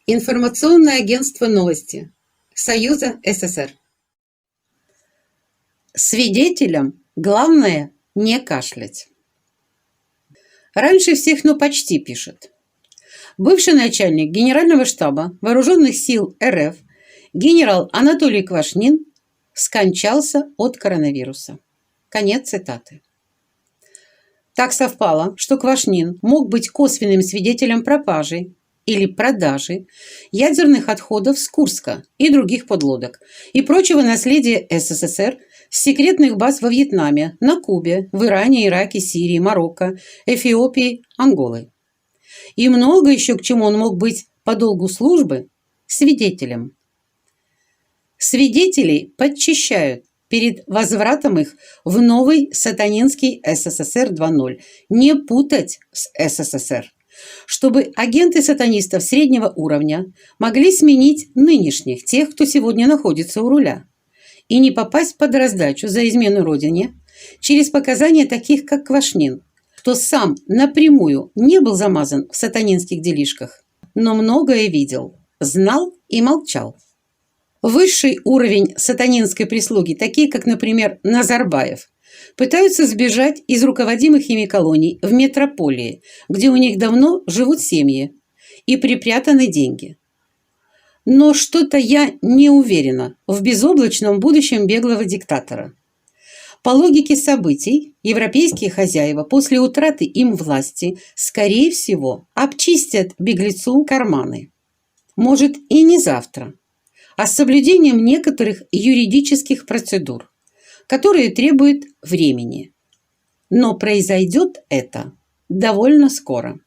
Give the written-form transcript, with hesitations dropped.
Информационное агентство «Новости» Союза СССР. Свидетелям главное не кашлять. Раньше всех, но почти пишет. Бывший начальник Генерального штаба Вооруженных сил РФ генерал Анатолий Квашнин скончался от коронавируса. Конец цитаты. Так совпало, что Квашнин мог быть косвенным свидетелем пропажи или продажи ядерных отходов с Курска и других подлодок и прочего наследия СССР с секретных баз во Вьетнаме, на Кубе, в Иране, Ираке, Сирии, Марокко, Эфиопии, Анголы. И много еще к чему он мог быть по долгу службы свидетелем. Свидетелей подчищают перед возвратом их в новый сатанинский СССР 2.0. Не путать с СССР, чтобы агенты сатанистов среднего уровня могли сменить нынешних, тех, кто сегодня находится у руля, и не попасть под раздачу за измену Родине через показания таких, как Квашнин, кто сам напрямую не был замазан в сатанинских делишках, но многое видел, знал и молчал. Высший уровень сатанинской прислуги, такие как, например, Назарбаев, пытаются сбежать из руководимых ими колоний в метрополии, где у них давно живут семьи и припрятаны деньги. Но что-то я не уверена в безоблачном будущем беглого диктатора. По логике событий, европейские хозяева после утраты им власти, скорее всего, обчистят беглецу карманы. Может, и не завтра, а с соблюдением некоторых юридических процедур, которые требуют времени. Но произойдет это довольно скоро.